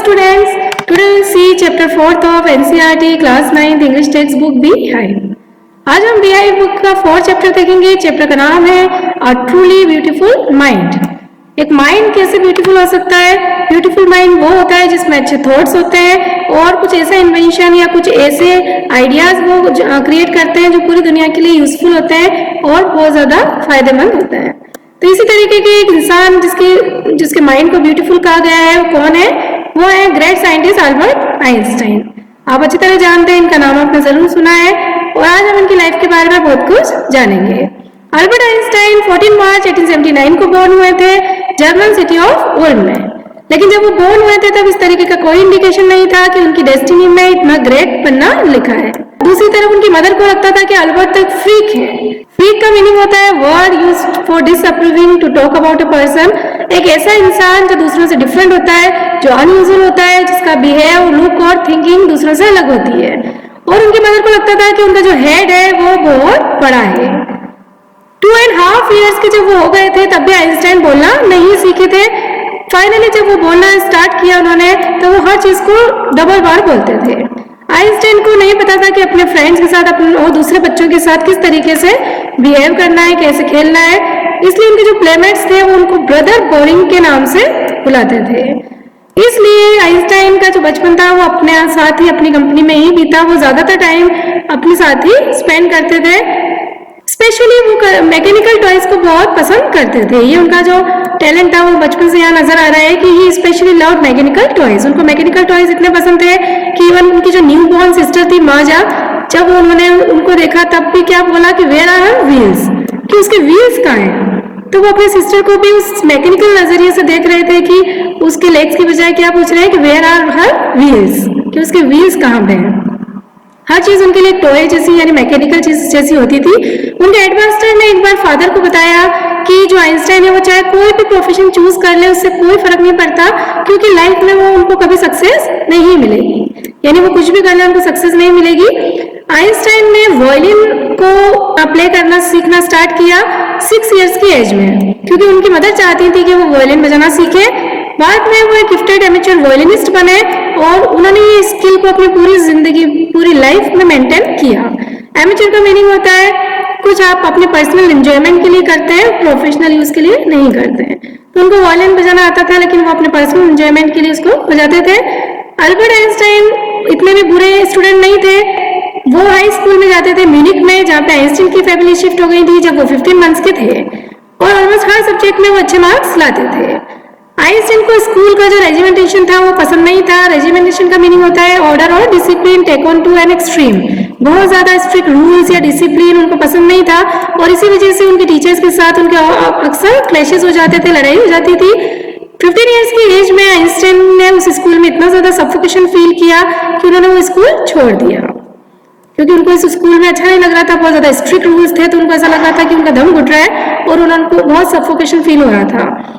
students, today we'll see chapter 4th of NCERT class 9th English textbook Beehive। आज हम Beehive book का 4th chapter देखेंगे। Chapter का नाम है A Truly Beautiful Mind। एक माइंड कैसे ब्यूटीफुल हो सकता है? ब्यूटीफुल माइंड वो होता है जिसमें अच्छे थॉट्स होते हैं और कुछ ऐसा इन्वेंशन या कुछ ऐसे आइडियाज वो क्रिएट करते हैं जो पूरी दुनिया के लिए यूजफुल होते हैं और बहुत ज्यादा फायदेमंद होता है। तो इसी तरीके के एक इंसान जिसके माइंड को ब्यूटीफुल कहा गया है वो कौन है? वो है ग्रेट साइंटिस्ट अल्बर्ट आइंस्टाइन। आप अच्छी तरह जानते हैं, इनका नाम आपने जरूर सुना है और आज हम इनकी लाइफ के बारे में बहुत कुछ जानेंगे। अल्बर्ट आइंस्टाइन 14 मार्च 1879 को बोर्न हुए थे जर्मन सिटी ऑफ उल्म में। लेकिन जब वो बोर्न हुए थे तब इस तरीके का कोई इंडिकेशन नहीं था कि उनकी डेस्टिनी में इतना ग्रेट बनना लिखा है। दूसरी तरफ उनकी मदर को लगता था कि अल्बर्ट एक फ्रीक है। फ्रीक का मीनिंग होता है word used for disapproving to talk about a person. एक ऐसा इंसान जो दूसरों से डिफरेंट होता है, जो अनयूजुअल होता है, जिसका बिहेव, लुक और थिंकिंग दूसरों से अलग होती है। और उनकी मदर को लगता था कि उनका जो हेड है वो बहुत बड़ा है। 2.5 years के जब वो हो गए थे तब भी आइंस्टाइन बोलना नहीं सीखे थे। फाइनली जब वो बोलना स्टार्ट किया उन्होंने तो वो हर चीज को डबल बार बोलते थे। आइंस्टाइन को नहीं पता था कि अपने फ्रेंड्स के साथ और दूसरे बच्चों के साथ किस तरीके से बिहेव करना है, कैसे खेलना है। इसलिए उनके जो प्लेमेट्स थे वो उनको ब्रदर बोरिंग के नाम से बुलाते थे। इसलिए आइंस्टाइन का जो बचपन था वो अपने साथ ही अपनी कंपनी में ही बीता। वो ज्यादातर टाइम अपने साथ ही स्पेंड करते थे। स्पेशली वो मैकेनिकल टॉयज को बहुत पसंद करते थे। ये उनका जो टैलेंट था वो बचपन से यहाँ नजर आ रहा है कि ही स्पेशली लव मैकेनिकल टॉयज। उनको मैकेनिकल टॉयज इतने पसंद थे कि इवन उनकी जो न्यू बॉर्न सिस्टर थी माजा, जब उन्होंने उनको देखा तब भी क्या बोला कि वेयर आर हर व्हील्स, कि उसके व्हील्स कहाँ हैं। तो वो अपने सिस्टर को भी उस मैकेनिकल नजरिए से देख रहे थे कि उसके लेग्स की बजाय क्या पूछ रहे हैं कि वेयर आर हर व्हील्स, कि उसके व्हील्स कहाँ पे हैं। हर चीज उनके लिए टॉय जैसी यानी मैकेनिकल चीज जैसी होती थी। उनके हेडमास्टर ने एक बार फादर को बताया कि जो आइंस्टाइन है वो चाहे कोई भी प्रोफेशन चूज कर ले उससे कोई फर्क नहीं पड़ता, क्योंकि लाइफ में वो उनको कभी सक्सेस नहीं मिलेगी। यानी वो कुछ भी कर ले उनको सक्सेस नहीं मिलेगी। आइंस्टाइन ने वायलिन को प्ले करना सीखना स्टार्ट किया 6 years की एज में, क्योंकि उनकी मदर चाहती थी कि वो वायलिन बजाना सीखे। बाद में वो एक गिफ्टेड एमेच्योर वायलिनिस्ट बने और उन्होंने ये स्किल को अपनी पूरी जिंदगी, पूरी लाइफ में मेंटेन किया। एमेच्योर का मीनिंग होता है कुछ आप अपने पर्सनल एंजॉयमेंट के लिए करते हैं, प्रोफेशनल यूज के लिए नहीं करते हैं। तो उनको वायलिन बजाना आता था लेकिन वो अपने पर्सनल एंजॉयमेंट के लिए उसको बजाते थे। अल्बर्ट आइंस्टाइन इतने भी बुरे स्टूडेंट नहीं थे। वो हाई स्कूल में जाते थे म्यूनिक में, जहाँ पे आइंस्टाइन की फैमिली शिफ्ट हो गई थी जब वो 15 months के थे, और ऑलमोस्ट हर सब्जेक्ट में वो अच्छे मार्क्स लाते थे। आइंस्टाइन को स्कूल का जो रेजिमेंटेशन था वो पसंद नहीं था। रेजिमेंटेशन का मीनिंग होता है ऑर्डर और discipline take on to an extreme. बहुत ज्यादा स्ट्रिक्ट रूल्स या डिसिप्लिन उनको पसंद नहीं था और इसी वजह से उनके टीचर्स के साथ उनके अक्सर क्लैशेस हो जाते थे, लड़ाई हो जाती थी। 15 years की एज में आइंस्टाइन ने उस स्कूल में इतना ज्यादा सफोकेशन फील किया कि उन्होंने वो स्कूल छोड़ दिया, क्योंकि उनको इस स्कूल में अच्छा नहीं लग रहा था। बहुत ज्यादा स्ट्रिक्ट रूल्स थे तो उनको ऐसा लग रहा था कि उनका दम घुट रहा है और उनको बहुत सफोकेशन फील हो रहा था।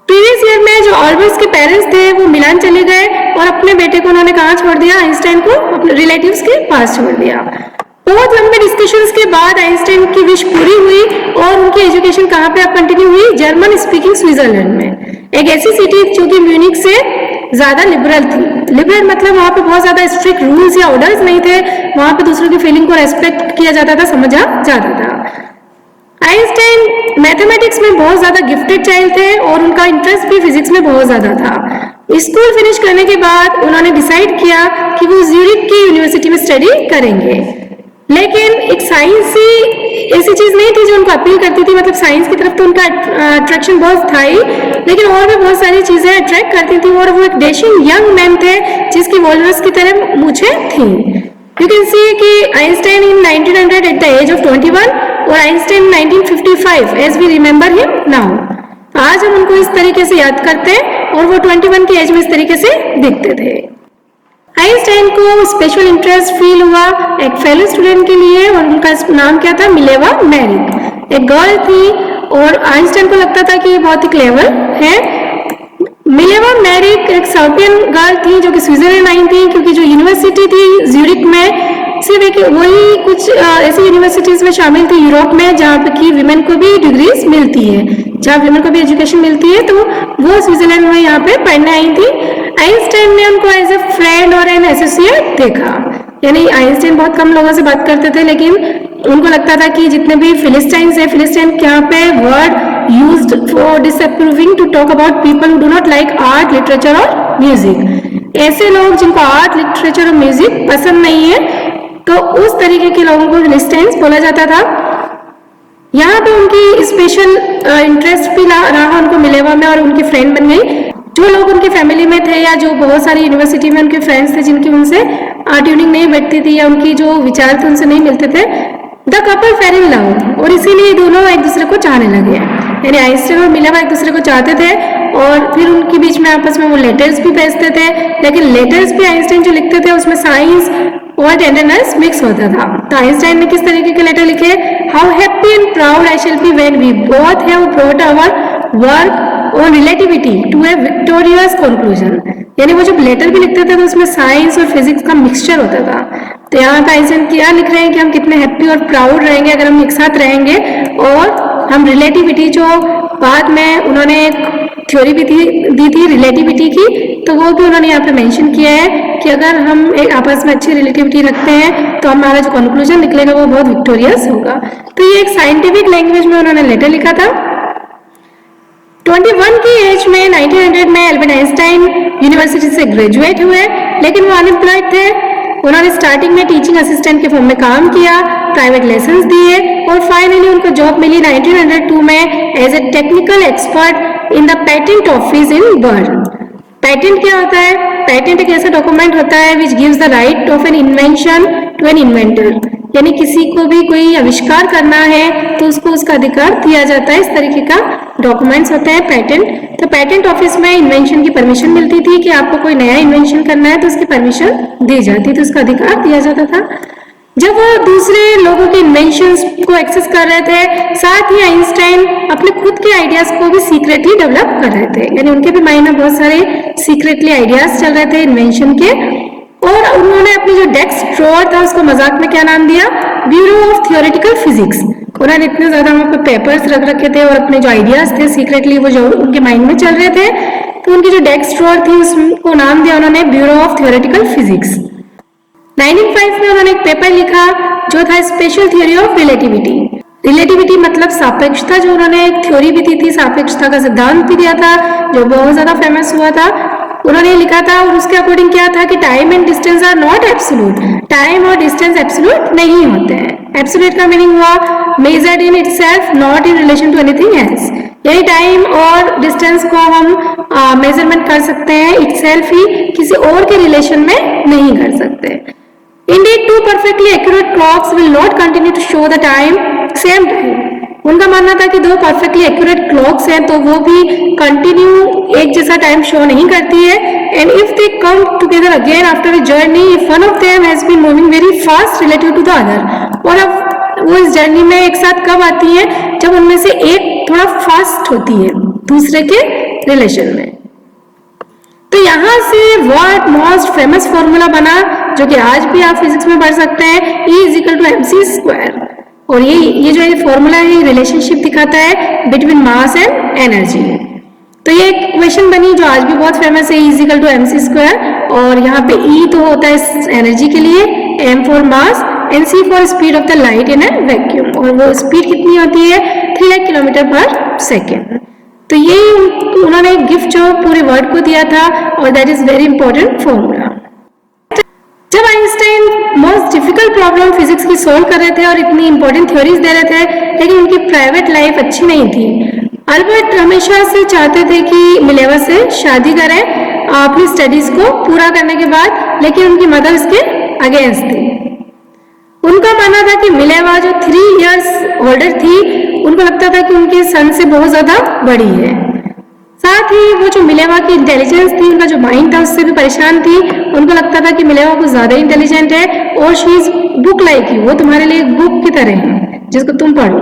प्रीवियस ईयर में जो अल्बर्ट के पेरेंट्स थे वो मिलान चले गए और अपने बेटे को उन्होंने कहाँ छोड़ दिया? आइंस्टाइन को अपने रिलेटिव्स के पास छोड़ दिया। बहुत लंबे डिस्कशंस के बाद आइंस्टाइन की विश पूरी हुई और उनकी एजुकेशन कहाँ पे कंटिन्यू हुई? जर्मन स्पीकिंग स्विट्जरलैंड में, एक ऐसी सिटी जो कि म्यूनिक से ज्यादा लिबरल थी। लिबरल मतलब वहाँ पे बहुत ज्यादा स्ट्रिक्ट रूल्स या ऑर्डर्स नहीं थे। वहाँ पे दूसरों की फीलिंग को रेस्पेक्ट किया जाता था, समझा जाता था। आइंस्टाइन मैथमेटिक्स में बहुत ज्यादा गिफ्टेड चाइल्ड थे और उनका इंटरेस्ट भी फिजिक्स में बहुत ज्यादा था। स्कूल फिनिश करने के बाद उन्होंने डिसाइड किया कि वो ज्यूरिख की यूनिवर्सिटी में स्टडी करेंगे। लेकिन एक साइंस ही ऐसी चीज नहीं थी जो उनको अपील करती थी। मतलब साइंस की तरफ तो उनका अट्रैक्शन बहुत था ही, लेकिन और भी बहुत सारी चीजें अट्रैक्ट करती थी। और वो एक डैशिंग यंग मैन थे जिसकी वॉल्रस की तरह मूंछें थी। यू कैन सी कि Einstein in 1900 at the age of 21 और Einstein 1955 as we remember him now. आज हम उनको इस तरीके से याद करते हैं और वो 21 की एज में इस तरीके से दिखते थे। आइंस्टाइन को स्पेशल इंटरेस्ट फील हुआ एक फेलो स्टूडेंट के लिए और उनका नाम क्या था? Mileva Maric. एक गर्ल थी और आइंस्टाइन को लगता था कि ये बहुत ही क्लेवर है। मिलेवा मैरिक एक सर्बियन गर्ल थी जो कि स्विट्जरलैंड आई थी, क्योंकि जो यूनिवर्सिटी थी ज्यूरिख में सिर्फ एक वही कुछ ऐसी यूनिवर्सिटीज में शामिल थी यूरोप में जहाँ पे कि विमेन को भी डिग्रीज मिलती है, जहाँ विमेन को भी एजुकेशन मिलती है। तो वो स्विट्जरलैंड में यहाँ पे पढ़ने आई थी। आइंस्टाइन ने उनको एज ए फ्रेंड और एन एसोसिएट देखा, यानी आइंस्टाइन बहुत कम लोगों से बात करते थे, लेकिन उनको लगता था कि जितने भी फिलिस्टाइंस है, फिलिस्टाइन यहाँ पे word used for disapproving to talk about people who do not like art, literature और म्यूजिक। ऐसे लोग जिनको आर्ट, लिटरेचर और म्यूजिक पसंद नहीं है, तो उस तरीके के लोगों को फिलिस्टाइंस बोला जाता था। यहाँ पे उनकी स्पेशल इंटरेस्ट भी रहा उनको मिलेवा में, और उनकी फ्रेंड बन गई। जो लोग उनकी फैमिली में थे या जो बहुत सारी यूनिवर्सिटी में उनके फ्रेंड्स थे जिनकी उनसे ट्यूनिंग नहीं बैठती थी या उनकी जो विचार थे उनसे नहीं मिलते थे, the couple fail in love, और इसीलिए दोनों एक दूसरे को चाहने लगे। यानी आइंस्टाइन और मिलेवा एक दूसरे को चाहते थे, और फिर उनके बीच में आपस में वो लेटर्स भी भेजते थे, लेकिन लेटर्स भी आइंस्टाइन जो लिखते थे उसमें साइंस और टेंडरनेस मिक्स होता था। तो आइंस्टाइन ने किस तरीके के लेटर लिखे? How happy and proud I shall be when we both have brought our work on relativity to a victorious conclusion. यानी वो जब लेटर भी लिखते थे तो उसमें साइंस और फिजिक्स का मिक्सचर होता था। तो यहाँ पे आइंस्टाइन क्या लिख रहे हैं कि हम कितने हैप्पी और प्राउड रहेंगे अगर हम एक साथ रहेंगे, और हम रिलेटिविटी, जो बाद में उन्होंने एक थ्योरी भी दी थी रिलेटिविटी की, तो वो भी उन्होंने यहाँ पे मेंशन किया है कि अगर हम एक आपस में अच्छी रिलेटिविटी रखते हैं तो हमारा जो कंक्लूजन निकलेगा वो बहुत विक्टोरियस होगा। तो ये एक साइंटिफिक लैंग्वेज में उन्होंने लेटर लिखा था। 21 की एज में 1900 में एल्बर्ट आइंस्टाइन यूनिवर्सिटी से ग्रेजुएट हुए, लेकिन वो अनएम्प्लॉयड थे। उन्होंने स्टार्टिंग में टीचिंग असिस्टेंट के फॉर्म में काम किया, प्राइवेट लेसन्स दिए, और फाइनली उनको जॉब मिली 1902 में as a technical expert in the patent office in Bern. Patent क्या होता है? पेटेंट एक ऐसा डॉक्यूमेंट होता है which gives the right of an invention to an inventor, यानी किसी को भी कोई आविष्कार करना है तो उसको उसका अधिकार दिया जाता है। इस तरीके का डॉक्यूमेंट्स होते हैं पेटेंट। तो पेटेंट ऑफिस में इन्वेंशन की परमिशन मिलती थी कि आपको कोई नया इन्वेंशन करना है तो उसकी परमिशन दी जाती थी, उसका अधिकार दिया जाता था। जब वो दूसरे लोगों के इन्वेंशंस को एक्सेस कर रहे थे, साथ ही आइंस्टाइन अपने खुद के आइडियाज को भी सीक्रेटली डेवलप कर रहे थे, यानी उनके भी माइंड में बहुत सारे सीक्रेटली आइडियाज चल रहे थे इन्वेंशन के। और उन्होंने अपनी जो डेस्क ड्रॉअर था उसको मजाक में क्या नाम दिया? Bureau of theoretical physics. उन्होंने इतने ज्यादा वहां पे पेपर्स रख रखे थे और अपने जो आइडियाज थे सीक्रेटली वो जो उनके माइंड में चल रहे थे, तो उनकी जो डेस्क ड्रॉअर थी उसको नाम दिया उन्होंने ब्यूरो ऑफ थियोरेटिकल फिजिक्स। 1905 में उन्होंने एक पेपर लिखा जो था special theory of relativity. Relativity मतलब सापेक्षता, जो उन्होंने एक थ्योरी भी दी थी, सापेक्षता का सिद्धांत भी दिया था जो बहुत ज्यादा फेमस हुआ था। उन्होंने लिखा था, और उसके अकॉर्डिंग क्या था कि time and distance are not absolute. Time और डिस्टेंस एब्सोल्यूट नहीं होते हैं। एब्सोल्यूट का मीनिंग हुआ measured in itself, not in relation to anything else. यानी टाइम और डिस्टेंस को हम मेजरमेंट कर सकते हैं इटसेल्फ ही, किसी और के रिलेशन में नहीं कर सकते। Indeed, two perfectly accurate clocks will not continue to show the time same time. उनका मानना था कि दो परफेक्टली एक्यूरेट क्लॉक्स हैं तो वो भी कंटिन्यू एक जैसा टाइम शो नहीं करती है। And if they come together again after a journey, if one of them has been moving very fast relative to the other, और अब वो इस जर्नी में एक साथ कब आती है? जब उनमें से एक थोड़ा फास्ट होती है दूसरे के रिलेशन में। तो यहाँ से वर्ल्ड मोस्ट फेमस फॉर्मूला बना, जो कि आज भी आप फिजिक्स में पढ़ सकते हैं, E is equal to mc²। और ये जो फॉर्मूला है रिलेशनशिप दिखाता है बिटवीन मास एंड एनर्जी। तो ये एक इक्वेशन बनी जो आज भी बहुत फेमस है, E is equal to mc²। और यहाँ पे E तो होता है एनर्जी के लिए, M for mass and C for speed of the light in A vacuum. और वो स्पीड कितनी होती है? 3 किलोमीटर पर सेकेंड। तो ये उन्होंने एक गिफ्ट जो पूरे वर्ल्ड को दिया था, और that is very important formula. जब Einstein most difficult problem physics की सोल्व कर रहे थे और इतनी इंपॉर्टेंट थ्योरीज दे रहे थे, लेकिन उनकी प्राइवेट लाइफ अच्छी नहीं थी। अल्बर्ट हमेशा से चाहते थे कि मिलेवा से शादी करें अपनी स्टडीज को पूरा करने के बाद, लेकिन उनकी मदर इसके अगेंस्ट थी। उनका मानना था कि मिलेवा जो 3 इयर्स ओल्डर थी, उनको लगता था कि उनके सन से बहुत ज्यादा बड़ी है। साथ ही वो जो मिलेवा की इंटेलिजेंस थी, उनका जो माइंड था उससे भी परेशान थी। उनको लगता था कि मिलेवा कुछ ज्यादा इंटेलिजेंट है और she is book like you, वो तुम्हारे लिए एक बुक की तरह है जिसको तुम पढ़ो।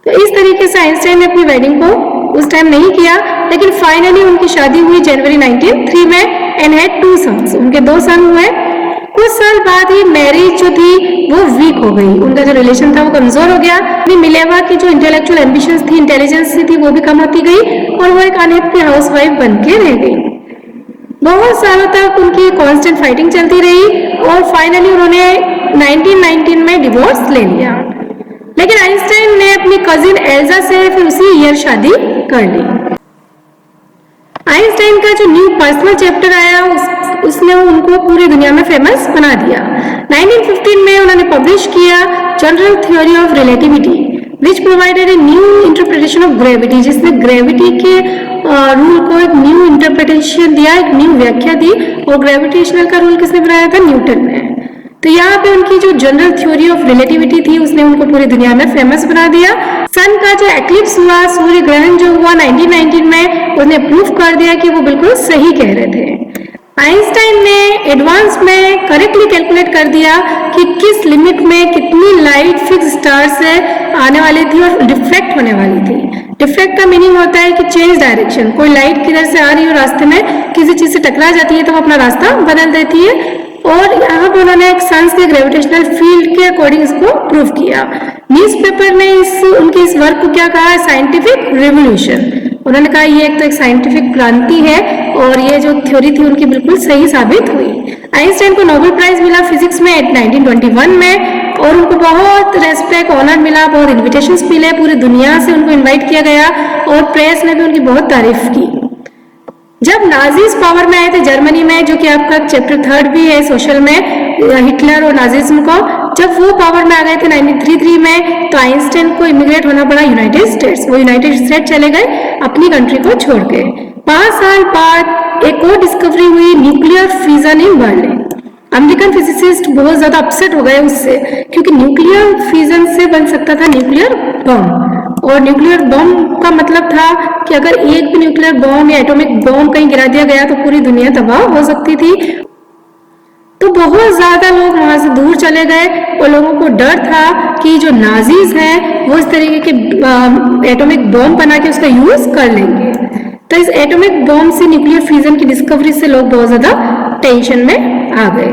तो इस तरीके से आइंस्टाइन ने अपनी वेडिंग को उस टाइम नहीं किया, लेकिन फाइनली उनकी शादी हुई जनवरी 1903 में एंड हैड 2 सन्स। उनके 2 सन हुए। कुछ साल बाद ही मैरिज जो थी वो वीक हो गई, उनका जो रिलेशन था वो कमजोर हो गया। मिलेवा की जो इंटेलेक्चुअल एम्बिशंस थी, इंटेलिजेंस थी, वो भी कम होती गई और वो एक अनहैप्पी हाउसवाइफ बन के रह गई। बहुत सालों तक उनकी कांस्टेंट फाइटिंग चलती रही और फाइनली उन्होंने 1919 में डिवोर्स ले लिया। लेकिन आइंस्टाइन ने अपनी कजिन एल्जा से फिर उसी ईयर शादी कर ली। आइंस्टाइन का जो न्यू पर्सनल चैप्टर आया उसने उनको पूरी दुनिया में फेमस बना दिया। 1915 में उन्होंने पब्लिश किया general theory of relativity which provided a new interpretation of gravity, जिसने ग्रेविटी के रूल को एक न्यू इंटरप्रिटेशन दिया, एक न्यू व्याख्या दी। और ग्रेविटेशनल का रूल किसने बनाया था? न्यूटन ने। तो यहाँ पे उनकी जो जनरल थ्योरी ऑफ रिलेटिविटी थी उसने उनको पूरी दुनिया में फेमस बना दिया। सन का जो एक्लिप्स हुआ, सूर्य ग्रहण जो हुआ 1919 में, उसने प्रूफ कर दिया कि वो बिल्कुल सही कह रहे थे। आइंस्टाइन ने एडवांस में करेक्टली कैलकुलेट कर दिया कि किस लिमिट में कितनी लाइट फिक्स स्टार से आने वाली थी और डिफ्रेक्ट होने वाली थी। डिफ्रेक्ट का मीनिंग होता है कि चेंज डायरेक्शन। कोई लाइट किधर से आ रही हो, रास्ते में किसी चीज से टकरा जाती है तो वो अपना रास्ता बदल देती है। और यहाँ पे उन्होंने एक सन्स के ग्रेविटेशनल फील्ड के अकॉर्डिंग इसको प्रूव किया। न्यूज़पेपर ने उनके इस वर्क को क्या कहा? Scientific revolution. उन्होंने कहा ये एक तो एक साइंटिफिक क्रांति है और ये जो थ्योरी थी उनकी बिल्कुल सही साबित हुई। आइंस्टाइन को नोबेल प्राइज मिला फिजिक्स में 1921 में और उनको बहुत रेस्पेक्ट, ऑनर मिला, बहुत इन्विटेशंस मिले, पूरी दुनिया से उनको इन्वाइट किया गया और प्रेस ने भी उनकी बहुत तारीफ की। जब नाजीज पावर में आए थे जर्मनी में, जो कि आपका चैप्टर 3 भी है सोशल में, हिटलर और नाजिज्म को, जब वो पावर में आ गए थे 1933 में, तो आइंस्टाइन को इमिग्रेट होना पड़ा यूनाइटेड स्टेट्स। वो यूनाइटेड स्टेट्स चले गए अपनी कंट्री को छोड़ के। 5 साल बाद एक और डिस्कवरी हुई, nuclear fusion in Berlin. American physicist बहुत ज्यादा अपसेट हो गए उससे, क्योंकि न्यूक्लियर फ्यूजन से बन सकता था न्यूक्लियर बम। और न्यूक्लियर बम का मतलब था कि अगर एक भी न्यूक्लियर बम या एटॉमिक बम कहीं गिरा दिया गया तो पूरी दुनिया तबाह हो सकती थी। तो बहुत ज्यादा लोग वहां से दूर चले गए और लोगों को डर था कि जो नाजीज हैं वो इस तरीके के एटॉमिक बम बना के उसका यूज कर लेंगे। तो इस एटॉमिक बम से, न्यूक्लियर फ्यूजन की डिस्कवरी से लोग बहुत ज्यादा टेंशन में आ गए।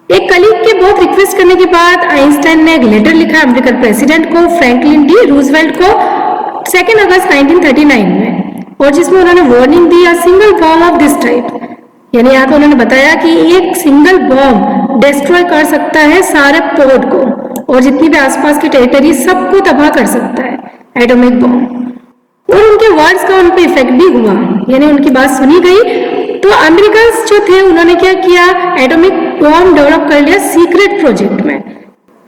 एक कलीग के बहुत रिक्वेस्ट करने के बाद आइंस्टाइन ने एक लेटर लिखा अमेरिकन प्रेसिडेंट को, फ्रैंकलिन डी रूजवेल्ट को, 2 अगस्त 1939 में, और जिसमें उन्होंने warning the, a single bomb of this type, यानी यहाँ पे उन्होंने बताया कि एक सिंगल बॉम्ब डिस्ट्रॉय कर सकता है सारे पोर्ट को और जितनी भी आसपास की टेरिटरी सबको तबाह कर सकता है एटॉमिक बॉम्ब। और उनके वर्ड्स का उन पर इफेक्ट भी हुआ, यानी उनकी बात सुनी गई। तो अमेरिकन जो थे उन्होंने क्या किया? एटॉमिक बॉम्ब डेवलप कर लिया सीक्रेट प्रोजेक्ट में।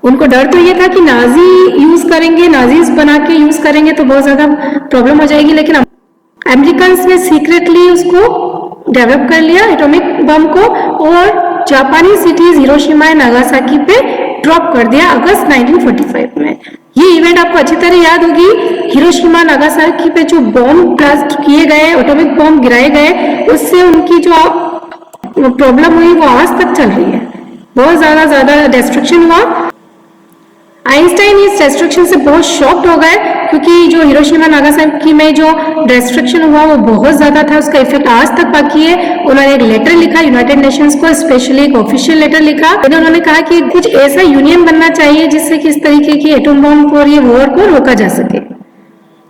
उनको डर तो ये था कि नाजी यूज करेंगे, नाजीज बना के यूज करेंगे तो बहुत ज्यादा प्रॉब्लम हो जाएगी, लेकिन अमेरिकन ने सीक्रेटली उसको डेवलप कर लिया एटॉमिक बम को और जापानी सिटीज हिरोशिमा और नागासाकी पे ड्रॉप कर दिया अगस्त 1945 में। ये इवेंट आपको अच्छी तरह याद होगी। हिरोशिमा नागासाकी पे जो बॉम्ब ब्लास्ट किए गए, एटॉमिक बॉम्ब गिराए गए, उससे उनकी जो प्रॉब्लम हुई वो आज तक चल रही है। बहुत ज्यादा डिस्ट्रक्शन हुआ। आइंस्टाइन इस डिस्ट्रक्शन से बहुत शॉक्ड हो गए, क्योंकि जो हिरोशिमा नागासाकी में जो डिस्ट्रक्शन हुआ वो बहुत ज्यादा था, उसका इफेक्ट आज तक बाकी है। उन्होंने एक लेटर लिखा यूनाइटेड नेशंस को, स्पेशली एक ऑफिशियल लेटर लिखा। उन्होंने कहा कि कुछ ऐसा यूनियन बनना चाहिए जिससे कि इस तरीके की एटम बॉम्ब और ये वॉर को रोका जा सके।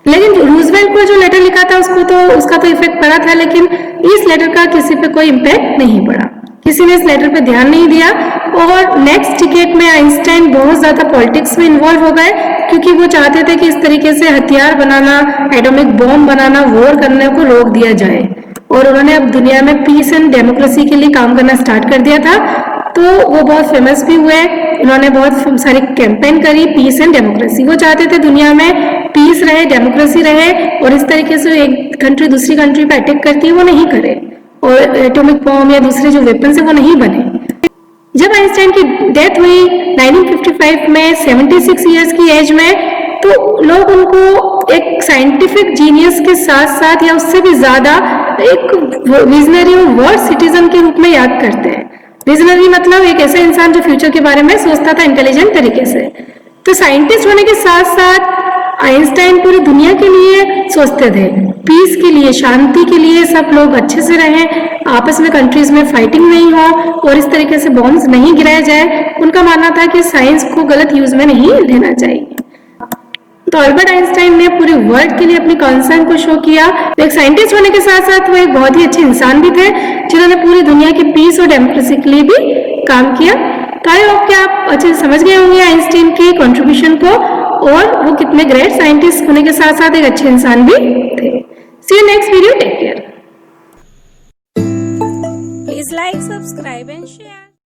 लेकिन रूजवेल्ट को जो लेटर लिखा था उसका तो इफेक्ट पड़ा था, लेकिन इस लेटर का किसी पे कोई इम्पैक्ट नहीं पड़ा, किसी ने इस लेटर पे ध्यान नहीं दिया। और नेक्स्ट डिकेड में आइंस्टाइन बहुत ज्यादा पॉलिटिक्स में इन्वॉल्व हो गए, क्योंकि वो चाहते थे कि इस तरीके से हथियार बनाना, एटॉमिक बॉम्ब बनाना, वॉर करने को रोक दिया जाए। और उन्होंने अब दुनिया में पीस एंड डेमोक्रेसी के लिए काम करना स्टार्ट कर दिया था। तो वो बहुत फेमस भी हुए। उन्होंने बहुत सारी कैंपेन करी पीस एंड डेमोक्रेसी। वो चाहते थे दुनिया में पीस रहे, डेमोक्रेसी रहे, और इस तरीके से एक कंट्री दूसरी कंट्री पे अटैक करती है वो नहीं करे, और एटॉमिक बॉम्ब या दूसरे जो वेपन है वो नहीं बने। जब आइंस्टाइन की डेथ हुई 1955 में 76 इयर्स की एज में, तो लोग उनको एक साइंटिफिक जीनियस के साथ साथ या उससे भी ज्यादा एक विजनरी और वर्ल्ड सिटीजन के रूप में याद करते हैं। विजनरी मतलब एक ऐसा इंसान जो फ्यूचर के बारे में सोचता था इंटेलिजेंट तरीके से। तो साइंटिस्ट होने के साथ साथ आइंस्टाइन पूरी दुनिया के लिए सोचते थे, पीस के लिए, शांति के लिए, सब लोग अच्छे से रहें, आपस में कंट्रीज में फाइटिंग नहीं हो और इस तरीके से बॉम्ब्स नहीं गिराया जाए। उनका मानना था कि साइंस को गलत यूज में नहीं लेना चाहिए। तो अल्बर्ट आइंस्टाइन ने पूरे वर्ल्ड के लिए अपनी कंसर्न को शो किया। तो एक साइंटिस्ट होने के साथ साथ वो एक बहुत ही अच्छे इंसान भी थे जिन्होंने पूरी दुनिया की पीस और डेमोक्रेसी के लिए भी काम किया। तो आई होप कि आप अच्छे से समझ गए होंगे आइंस्टाइन की कंट्रीब्यूशन को और वो कितने ग्रेट साइंटिस्ट होने के साथ साथ एक अच्छे इंसान भी थे। See you next video, take care. Please like, subscribe and share.